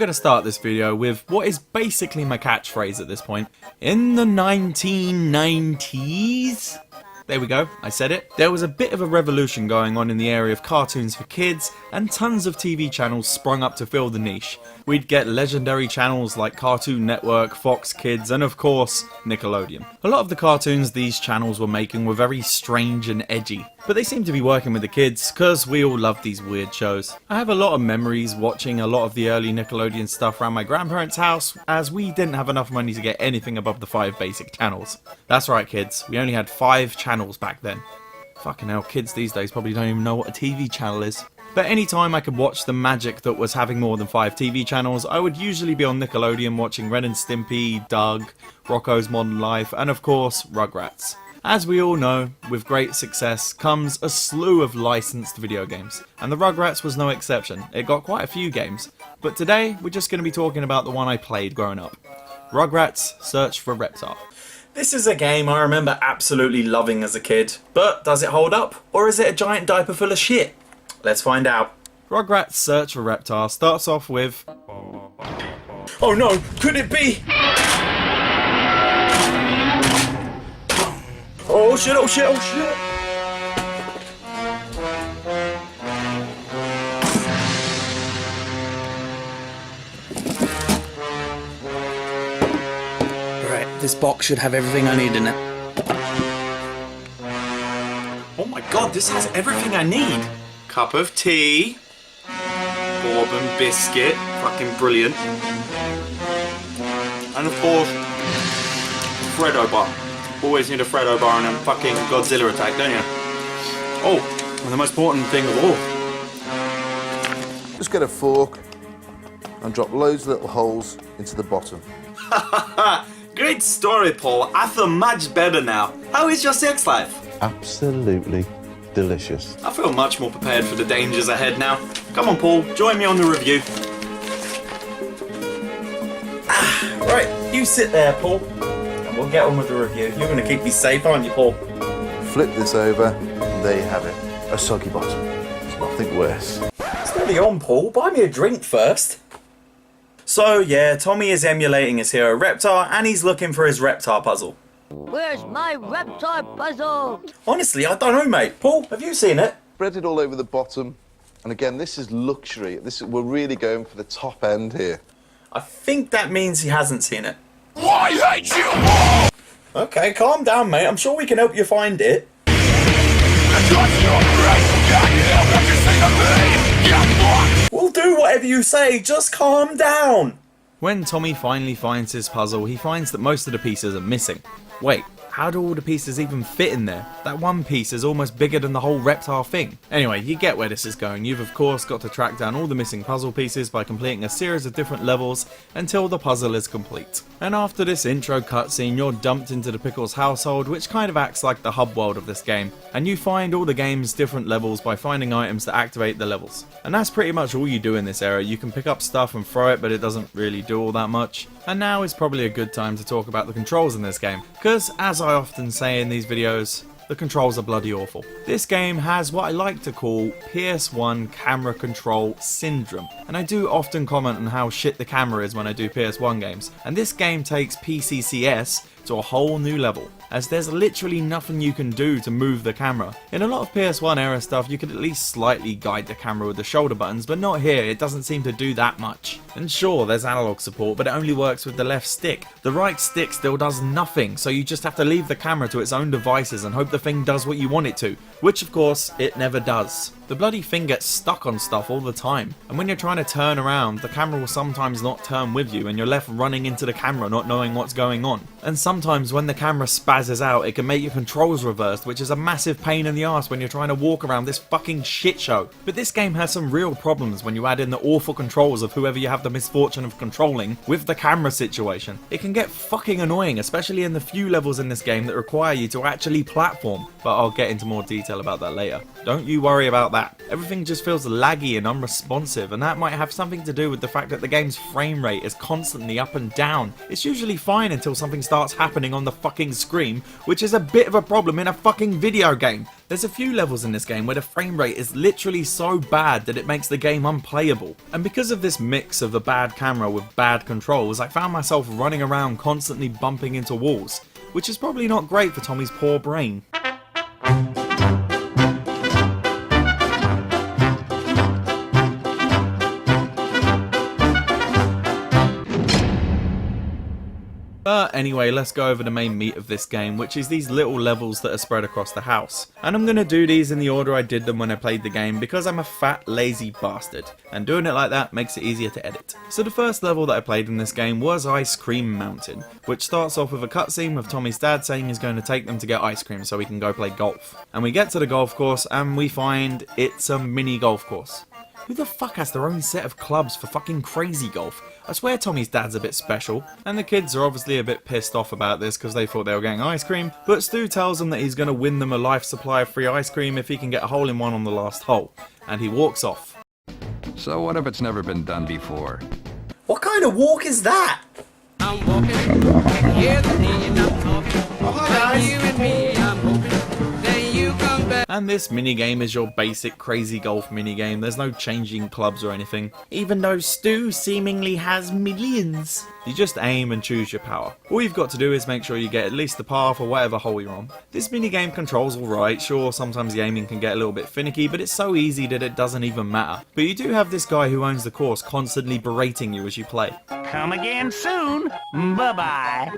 going to start this video with what is basically my catchphrase at this point. In the 1990s? There we go, I said it. There was a bit of a revolution going on in the area of cartoons for kids, and tons of TV channels sprung up to fill the niche. We'd get legendary channels like Cartoon Network, Fox Kids, and of course, Nickelodeon. A lot of the cartoons these channels were making were very strange and edgy, but they seemed to be working with the kids, cause we all loved these weird shows. I have a lot of memories watching a lot of the early Nickelodeon stuff around my grandparents' house, as we didn't have enough money to get anything above the 5 basic channels. That's right kids, we only had 5 channels back then. Fucking hell, kids these days probably don't even know what a TV channel is. But anytime I could watch the magic that was having more than 5 TV channels, I would usually be on Nickelodeon watching Ren and Stimpy, Doug, Rocko's Modern Life, and of course, Rugrats. As we all know, with great success comes a slew of licensed video games, and the Rugrats was no exception. It got quite a few games, but today we're just going to be talking about the one I played growing up. Rugrats Search For Reptar. This is a game I remember absolutely loving as a kid, but does it hold up, or is it a giant diaper full of shit? Let's find out. Rugrats Search For Reptar starts off with... Oh no, could it be? Oh shit, oh shit, oh shit! Right, this box should have everything I need in it. Oh my god, this has everything I need! Cup of tea, bourbon biscuit, fucking brilliant, and of course, Freddo bar. Always need a Freddo bar and a fucking Godzilla attack, don't you? Oh, and the most important thing of all. Just get a fork and drop loads of little holes into the bottom. Great story, Paul. I feel much better now. How is your sex life? Absolutely delicious. I feel much more prepared for the dangers ahead now. Come on, Paul, join me on the review. Right, you sit there, Paul, and we'll get on with the review. You're going to keep me safe, aren't you, Paul? Flip this over, and there you have it. A soggy bottom. There's nothing worse. Steady on, Paul. Buy me a drink first. So, yeah, Tommy is emulating his hero Reptar, and he's looking for his Reptar puzzle. Where's my Reptar puzzle? Honestly, I don't know, mate. Paul, have you seen it? Spread it all over the bottom. And again, this is luxury. We're really going for the top end here. I think that means he hasn't seen it. I hate you all! Okay, calm down, mate. I'm sure we can help you find it. We'll do whatever you say, just calm down! When Tommy finally finds his puzzle, he finds that most of the pieces are missing. Wait, how do all the pieces even fit in there? That one piece is almost bigger than the whole Reptar thing. Anyway, you get where this is going. You've of course got to track down all the missing puzzle pieces by completing a series of different levels until the puzzle is complete. And after this intro cutscene, you're dumped into the Pickles household, which kind of acts like the hub world of this game. And you find all the game's different levels by finding items that activate the levels. And that's pretty much all you do in this area. You can pick up stuff and throw it, but it doesn't really do all that much. And now is probably a good time to talk about the controls in this game, because as I often say in these videos, the controls are bloody awful. This game has what I like to call PS1 camera control syndrome, and I do often comment on how shit the camera is when I do PS1 games, and this game takes PCCS to a whole new level, as there's literally nothing you can do to move the camera. In a lot of PS1 era stuff you could at least slightly guide the camera with the shoulder buttons, but not here, it doesn't seem to do that much. And sure, there's analog support, but it only works with the left stick. The right stick still does nothing, so you just have to leave the camera to its own devices and hope the thing does what you want it to, which of course, it never does. The bloody thing gets stuck on stuff all the time, and when you're trying to turn around, the camera will sometimes not turn with you and you're left running into the camera not knowing what's going on. And sometimes when the camera spazzes out, it can make your controls reversed, which is a massive pain in the arse when you're trying to walk around this fucking shit show. But this game has some real problems when you add in the awful controls of whoever you have the misfortune of controlling with the camera situation. It can get fucking annoying, especially in the few levels in this game that require you to actually platform, but I'll get into more detail about that later. Don't you worry about that. that. Everything just feels laggy and unresponsive, and that might have something to do with the fact that the game's frame rate is constantly up and down. It's usually fine until something starts happening on the fucking screen, which is a bit of a problem in a fucking video game. There's a few levels in this game where the frame rate is literally so bad that it makes the game unplayable. And because of this mix of a bad camera with bad controls, I found myself running around constantly bumping into walls, which is probably not great for Tommy's poor brain. But anyway, let's go over the main meat of this game, which is these little levels that are spread across the house. And I'm going to do these in the order I did them when I played the game because I'm a fat, lazy bastard, and doing it like that makes it easier to edit. So the first level that I played in this game was Ice Cream Mountain, which starts off with a cutscene with Tommy's dad saying he's going to take them to get ice cream so he can go play golf. And we get to the golf course and we find it's a mini golf course. Who the fuck has their own set of clubs for fucking crazy golf? I swear Tommy's dad's a bit special, and the kids are obviously a bit pissed off about this because they thought they were getting ice cream, but Stu tells them that he's going to win them a life supply of free ice cream if he can get a hole in one on the last hole, and he walks off. So what if it's never been done before? What kind of walk is that? I'm walking, yeah, and I'm talking. Oh, hi guys. You and me, I'm hoping that you come back. And this minigame is your basic crazy golf minigame. There's no changing clubs or anything, even though Stu seemingly has millions. You just aim and choose your power. All you've got to do is make sure you get at least the par for whatever hole you're on. This minigame controls alright, sure sometimes the aiming can get a little bit finicky, but it's so easy that it doesn't even matter. But you do have this guy who owns the course constantly berating you as you play. Come again soon. Bye-bye.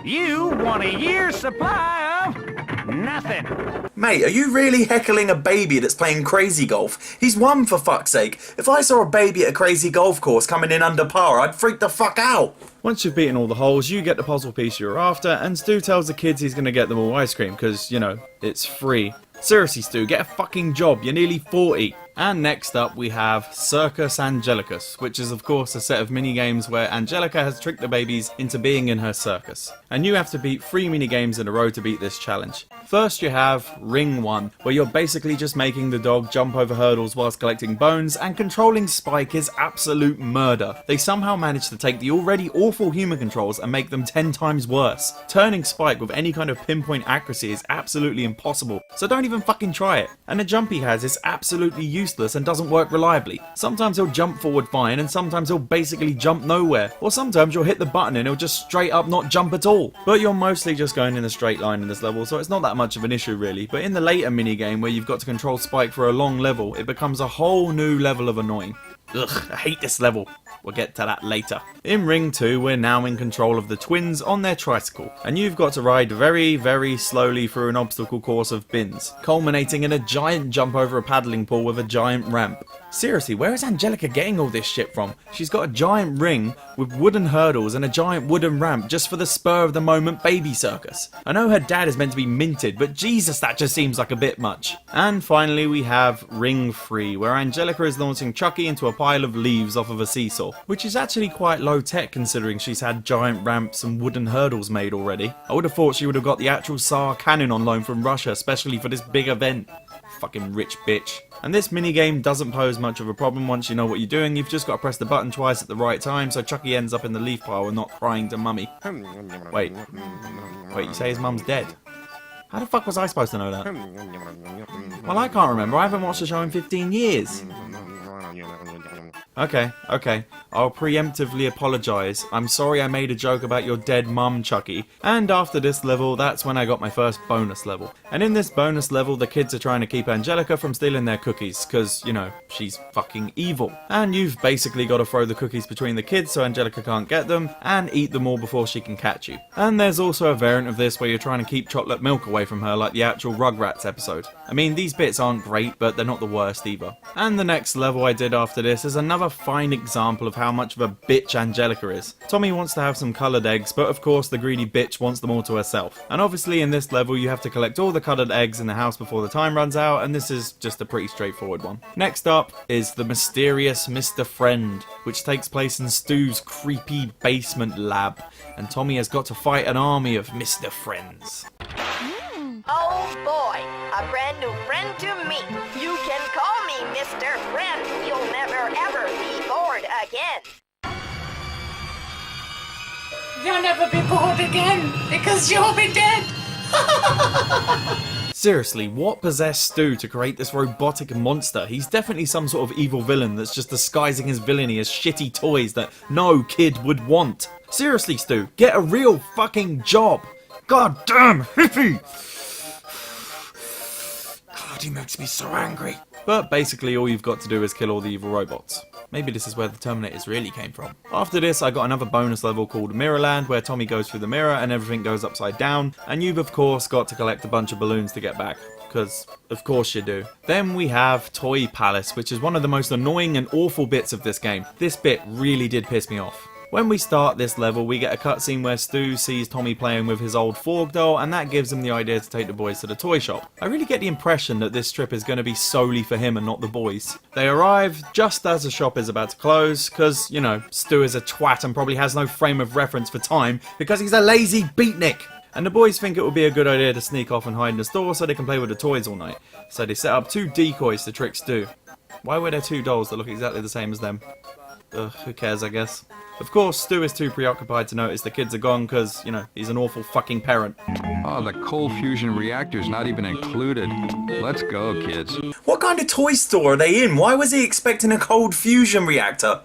You want a year's supply of nothing. Mate, are you really heckling a baby that's playing crazy golf? He's won, for fuck's sake. If I saw a baby at a crazy golf course coming in under par, I'd freak the fuck out. Once you've beaten all the holes, you get the puzzle piece you're after, and Stu tells the kids he's going to get them all ice cream, because, you know, it's free. Seriously, Stu, get a fucking job, you're nearly 40. And next up we have Circus Angelicus, which is of course a set of minigames where Angelica has tricked the babies into being in her circus. And you have to beat 3 minigames in a row to beat this challenge. First you have Ring 1, where you're basically just making the dog jump over hurdles whilst collecting bones, and controlling Spike is absolute murder. They somehow managed to take the already awful human controls and make them 10 times worse. Turning Spike with any kind of pinpoint accuracy is absolutely impossible, so don't even fucking try it. And the jump he has is absolutely useless and doesn't work reliably. Sometimes he'll jump forward fine, and sometimes he'll basically jump nowhere. Or sometimes you'll hit the button and he'll just straight up not jump at all. But you're mostly just going in a straight line in this level, so it's not that much of an issue really. But in the later minigame where you've got to control Spike for a long level, it becomes a whole new level of annoying. Ugh, I hate this level. We'll get to that later. In Ring 2, we're now in control of the twins on their tricycle, and you've got to ride very, very slowly through an obstacle course of bins, culminating in a giant jump over a paddling pool with a giant ramp. Seriously, where is Angelica getting all this shit from? She's got a giant ring with wooden hurdles and a giant wooden ramp just for the spur of the moment baby circus. I know her dad is meant to be minted, but Jesus, that just seems like a bit much. And finally we have Ring 3, where Angelica is launching Chucky into a pile of leaves off of a seesaw, which is actually quite low tech considering she's had giant ramps and wooden hurdles made already. I would have thought she would have got the actual Tsar cannon on loan from Russia, especially for this big event. Fucking rich bitch. And this minigame doesn't pose much of a problem once you know what you're doing. You've just got to press the button twice at the right time so Chucky ends up in the leaf pile and not crying to mummy. Wait, you say his mum's dead? How the fuck was I supposed to know that? Well, I can't remember. I haven't watched the show in 15 years. Okay, I'll preemptively apologise. I'm sorry I made a joke about your dead mum, Chucky. And after this level, that's when I got my first bonus level. And in this bonus level, the kids are trying to keep Angelica from stealing their cookies, cause, you know, she's fucking evil. And you've basically got to throw the cookies between the kids so Angelica can't get them, and eat them all before she can catch you. And there's also a variant of this where you're trying to keep chocolate milk away from her like the actual Rugrats episode. I mean, these bits aren't great, but they're not the worst either. And the next level I did after this is another fine example of how much of a bitch Angelica is. Tommy wants to have some coloured eggs, but of course the greedy bitch wants them all to herself. And obviously in this level you have to collect all the coloured eggs in the house before the time runs out, and this is just a pretty straightforward one. Next up is the mysterious Mr. Friend, which takes place in Stu's creepy basement lab, and Tommy has got to fight an army of Mr. Friends. Oh boy, a brand new friend to meet. You can call me again. You'll never be bored again, because you'll be dead. Seriously, what possessed Stu to create this robotic monster? He's definitely some sort of evil villain that's just disguising his villainy as shitty toys that no kid would want. Seriously, Stu, get a real fucking job. God damn, hippie! God, he makes me so angry. But basically all you've got to do is kill all the evil robots. Maybe this is where the Terminators really came from. After this, I got another bonus level called Mirrorland, where Tommy goes through the mirror and everything goes upside down, and you've of course got to collect a bunch of balloons to get back. Because of course you do. Then we have Toy Palace, which is one of the most annoying and awful bits of this game. This bit really did piss me off. When we start this level, we get a cutscene where Stu sees Tommy playing with his old Forg doll, and that gives him the idea to take the boys to the toy shop. I really get the impression that this trip is going to be solely for him and not the boys. They arrive just as the shop is about to close, because, you know, Stu is a twat and probably has no frame of reference for time, because he's a lazy beatnik. And the boys think it would be a good idea to sneak off and hide in the store so they can play with the toys all night. So they set up 2 decoys to trick Stu. Why were there 2 dolls that look exactly the same as them? Ugh, who cares, I guess. Of course, Stu is too preoccupied to notice the kids are gone because, you know, he's an awful fucking parent. Oh, the cold fusion reactor's not even included. Let's go, kids. What kind of toy store are they in? Why was he expecting a cold fusion reactor?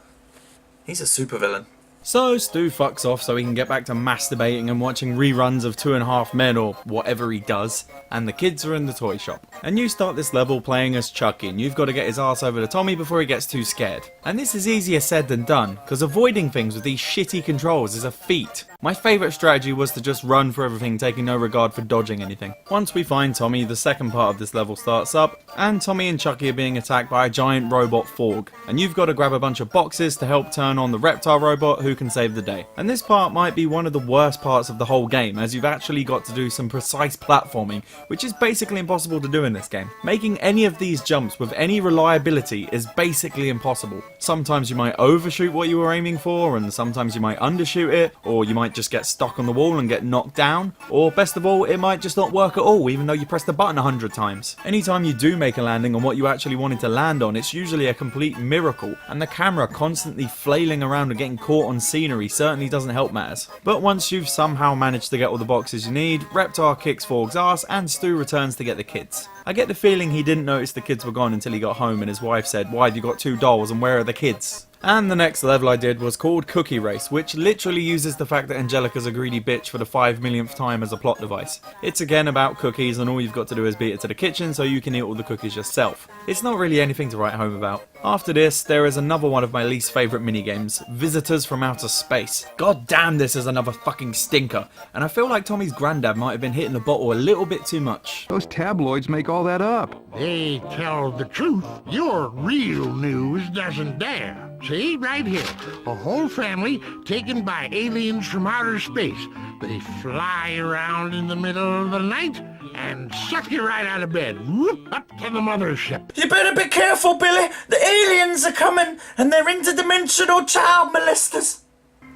He's a supervillain. So Stu fucks off so he can get back to masturbating and watching reruns of 2.5 Men or whatever he does, and the kids are in the toy shop. And you start this level playing as Chucky, and you've got to get his ass over to Tommy before he gets too scared. And this is easier said than done, because avoiding things with these shitty controls is a feat. My favourite strategy was to just run for everything, taking no regard for dodging anything. Once we find Tommy, the second part of this level starts up, and Tommy and Chucky are being attacked by a giant robot Forg. And you've got to grab a bunch of boxes to help turn on the Reptar robot who can save the day. And this part might be one of the worst parts of the whole game, as you've actually got to do some precise platforming, which is basically impossible to do in this game. Making any of these jumps with any reliability is basically impossible. Sometimes you might overshoot what you were aiming for, and sometimes you might undershoot it, or you might just get stuck on the wall and get knocked down, or best of all, it might just not work at all even though you pressed the button 100 times. Anytime you do make a landing on what you actually wanted to land on, it's usually a complete miracle, and the camera constantly flailing around and getting caught on scenery certainly doesn't help matters. But once you've somehow managed to get all the boxes you need, Reptar kicks Forg's ass and Stu returns to get the kids. I get the feeling he didn't notice the kids were gone until he got home and his wife said, "Why have you got 2 dolls and where are the kids?" And the next level I did was called Cookie Race, which literally uses the fact that Angelica's a greedy bitch for the 5 millionth time as a plot device. It's again about cookies, and all you've got to do is beat it to the kitchen so you can eat all the cookies yourself. It's not really anything to write home about. After this, there is another one of my least favourite minigames, Visitors from Outer Space. God damn, this is another fucking stinker, and I feel like Tommy's granddad might have been hitting the bottle a little bit too much. Those tabloids make all that up. They tell the truth. Your real news doesn't dare. See, right here, a whole family taken by aliens from outer space. They fly around in the middle of the night and suck you right out of bed, whoop, up to the mothership. You better be careful, Billy. The aliens are coming, and they're interdimensional child molesters.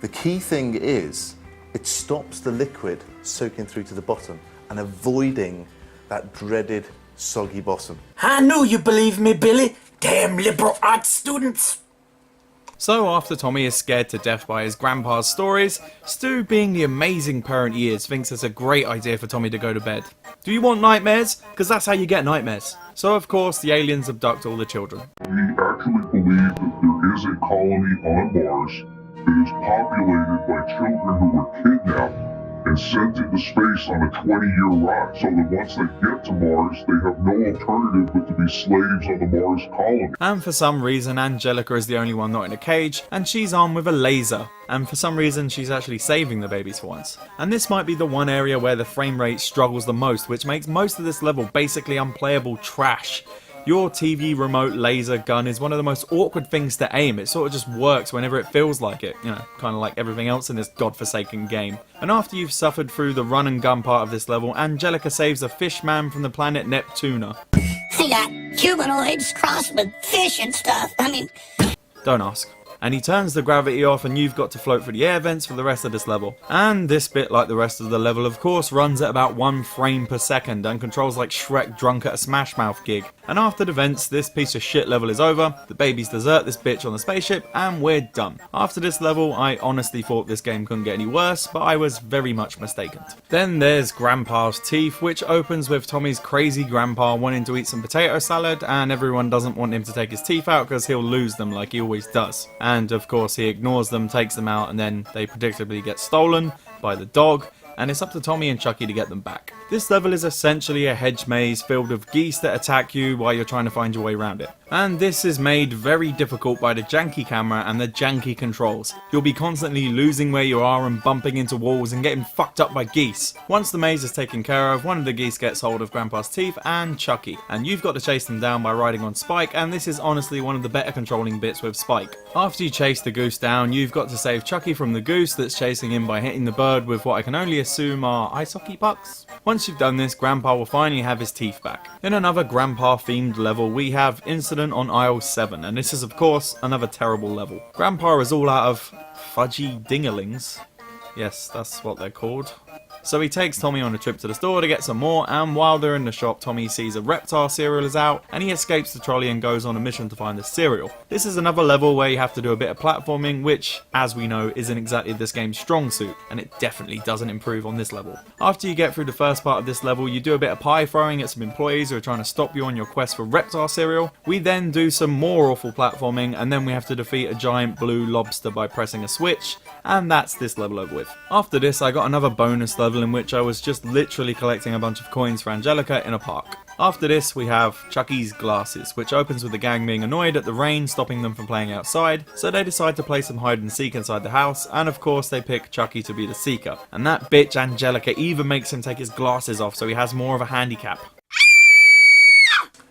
The key thing is, it stops the liquid soaking through to the bottom and avoiding that dreaded soggy bottom. I knew you believed me, Billy. Damn liberal arts students. So after Tommy is scared to death by his grandpa's stories, Stu, being the amazing parent he is, thinks it's a great idea for Tommy to go to bed. Do you want nightmares? Because that's how you get nightmares. So of course the aliens abduct all the children. We actually believe that there is a colony on Mars that is populated by children who were kidnapped and sent into space on a 20-year ride, so that once they get to Mars, they have no alternative but to be slaves on the Mars colony. And for some reason, Angelica is the only one not in a cage, and she's armed with a laser. And for some reason, she's actually saving the babies for once. And this might be the one area where the frame rate struggles the most, which makes most of this level basically unplayable trash. Your TV remote laser gun is one of the most awkward things to aim. It sort of just works whenever it feels like it, you know, kind of like everything else in this godforsaken game. And after you've suffered through the run and gun part of this level, Angelica saves a fish man from the planet Neptuna. I got humanoids crossed with fish and stuff. I mean... Don't ask. and he turns the gravity off and you've got to float through the air vents for the rest of this level. And this bit, like the rest of the level, of course, runs at about 1 frame per second and controls like Shrek drunk at a Smash Mouth gig. And after the vents, this piece of shit level is over, the babies desert this bitch on the spaceship, and we're done. After this level, I honestly thought this game couldn't get any worse, but I was very much mistaken. Then there's Grandpa's Teeth, which opens with Tommy's crazy grandpa wanting to eat some potato salad, and everyone doesn't want him to take his teeth out because he'll lose them like he always does. And of course he ignores them, takes them out, and then they predictably get stolen by the dog, and it's up to Tommy and Chucky to get them back. This level is essentially a hedge maze filled with geese that attack you while you're trying to find your way around it. And this is made very difficult by the janky camera and the janky controls. You'll be constantly losing where you are and bumping into walls and getting fucked up by geese. Once the maze is taken care of, one of the geese gets hold of Grandpa's teeth and Chucky, and you've got to chase them down by riding on Spike, and this is honestly one of the better controlling bits with Spike. After you chase the goose down, you've got to save Chucky from the goose that's chasing him by hitting the bird with what I can only assume are ice hockey pucks. Once you've done this, Grandpa will finally have his teeth back. In another Grandpa themed level, we have Incident on Aisle 7, and this is of course another terrible level. Grandpa is all out of fudgy dinglings. Yes, that's what they're called. So he takes Tommy on a trip to the store to get some more, and while they're in the shop, Tommy sees a Reptar cereal is out, and he escapes the trolley and goes on a mission to find the cereal. This is another level where you have to do a bit of platforming, which, as we know, isn't exactly this game's strong suit, and it definitely doesn't improve on this level. After you get through the first part of this level, you do a bit of pie throwing at some employees who are trying to stop you on your quest for Reptar cereal. We then do some more awful platforming, and then we have to defeat a giant blue lobster by pressing a switch, and that's this level over with. After this, I got another bonus level in which I was just literally collecting a bunch of coins for Angelica in a park. After this, we have Chucky's Glasses, which opens with the gang being annoyed at the rain stopping them from playing outside, so they decide to play some hide and seek inside the house, and of course they pick Chucky to be the seeker. And that bitch Angelica even makes him take his glasses off so he has more of a handicap.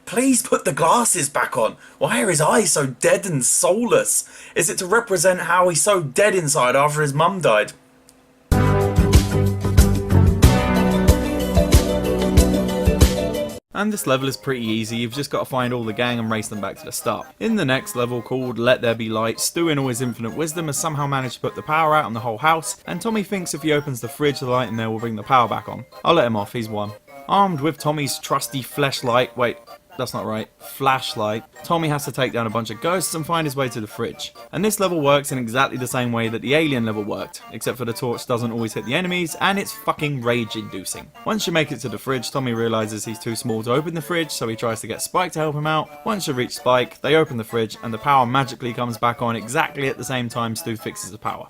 Please put the glasses back on. Why are his eyes so dead and soulless? Is it to represent how he's so dead inside after his mum died? And this level is pretty easy, you've just got to find all the gang and race them back to the start. In the next level, called Let There Be Light, Stu in all his infinite wisdom has somehow managed to put the power out on the whole house, and Tommy thinks if he opens the fridge, the light in there will bring the power back on. I'll let him off, he's won. Armed with Tommy's trusty flashlight, that's not right, flashlight, Tommy has to take down a bunch of ghosts and find his way to the fridge. And this level works in exactly the same way that the Alien level worked, except for the torch doesn't always hit the enemies, and it's fucking rage-inducing. Once you make it to the fridge, Tommy realises he's too small to open the fridge, so he tries to get Spike to help him out. Once you reach Spike, they open the fridge, and the power magically comes back on exactly at the same time Stu fixes the power.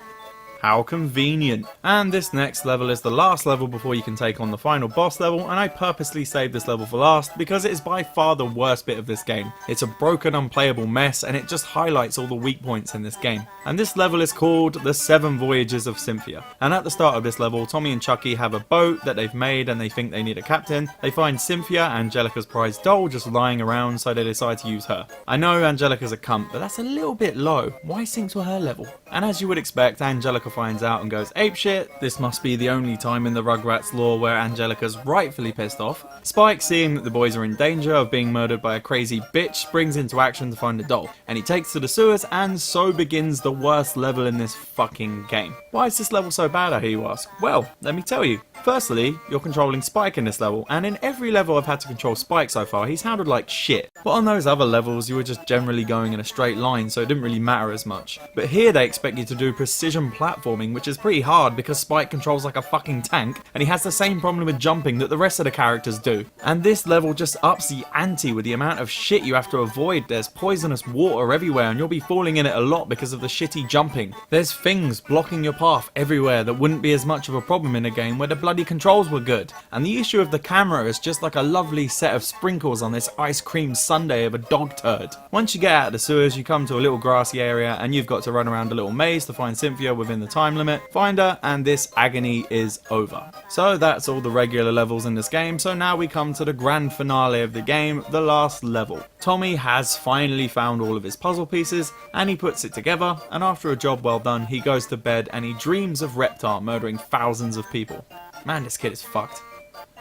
How convenient. And this next level is the last level before you can take on the final boss level, and I purposely saved this level for last because it is by far the worst bit of this game. It's a broken, unplayable mess, and it just highlights all the weak points in this game. And this level is called The 7 Voyages of Cynthia. And at the start of this level, Tommy and Chucky have a boat that they've made and they think they need a captain. They find Cynthia, Angelica's prized doll, just lying around, so they decide to use her. I know Angelica's a cunt, but that's a little bit low. Why sink to her level? And as you would expect, Angelica finds out and goes apeshit. This must be the only time in the Rugrats lore where Angelica's rightfully pissed off. Spike, seeing that the boys are in danger of being murdered by a crazy bitch, springs into action to find the doll, and he takes to the sewers, and so begins the worst level in this fucking game. Why is this level so bad, I hear you ask? Well, let me tell you. Firstly, you're controlling Spike in this level, and in every level I've had to control Spike so far, he's handled like shit. But on those other levels, you were just generally going in a straight line, so it didn't really matter as much. But here they expect you to do precision platforming, which is pretty hard because Spike controls like a fucking tank, and he has the same problem with jumping that the rest of the characters do. And this level just ups the ante with the amount of shit you have to avoid. There's poisonous water everywhere, and you'll be falling in it a lot because of the shitty jumping. There's things blocking your path everywhere that wouldn't be as much of a problem in a game where the bloody controls were good. And the issue of the camera is just like a lovely set of sprinkles on this ice cream sundae of a dog turd. Once you get out of the sewers, you come to a little grassy area, and you've got to run around a little maze to find Cynthia within the time limit, find her, and this agony is over. So that's all the regular levels in this game, so now we come to the grand finale of the game, the last level. Tommy has finally found all of his puzzle pieces, and he puts it together, and after a job well done, he goes to bed and he dreams of Reptar murdering thousands of people. Man, this kid is fucked.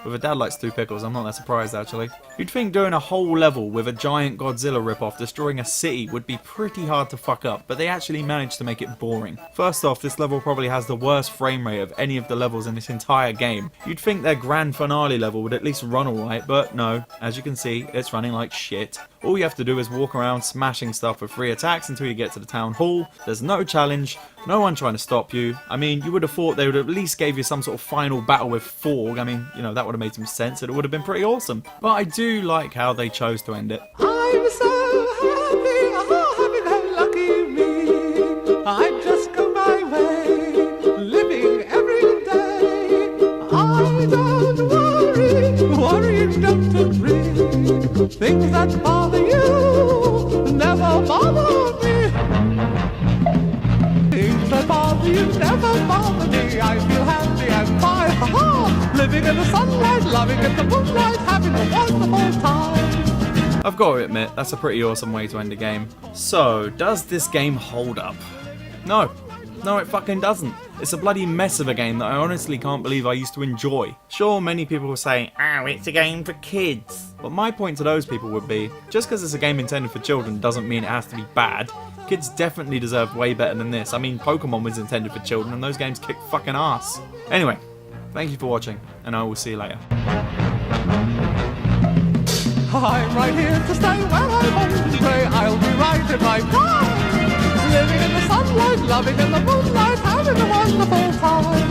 With a dad like stew pickles, I'm not that surprised actually. You'd think doing a whole level with a giant Godzilla ripoff destroying a city would be pretty hard to fuck up, but they actually managed to make it boring. First off, this level probably has the worst frame rate of any of the levels in this entire game. You'd think their grand finale level would at least run alright, but no, as you can see, it's running like shit. All you have to do is walk around smashing stuff with 3 attacks until you get to the town hall. There's no challenge, no one trying to stop you. I mean, you would have thought they would have at least gave you some sort of final battle with Forg. I mean, you know, that would have made some sense. It would have been pretty awesome. But I do like how they chose to end it. I'm so happy, oh, happy, lucky me. I just go my way, living every day. I don't worry, don't agree. Things that bother you never bother me. Things that bother you never bother me. I feel happy and fine, ha-ha. Living in the sunlight, loving in the moonlight, having a wonderful time. I've got to admit, that's a pretty awesome way to end a game. So, does this game hold up? No. No, it fucking doesn't. It's a bloody mess of a game that I honestly can't believe I used to enjoy. Sure, many people will say, oh, it's a game for kids. But my point to those people would be, just because it's a game intended for children doesn't mean it has to be bad. Kids definitely deserve way better than this. I mean, Pokemon was intended for children and those games kick fucking ass. Anyway, thank you for watching, and I will see you later. I'm right here to stay where I'm home to stay. I'll be right in my prime. Living in the sunlight, loving in the moonlight, having a wonderful time.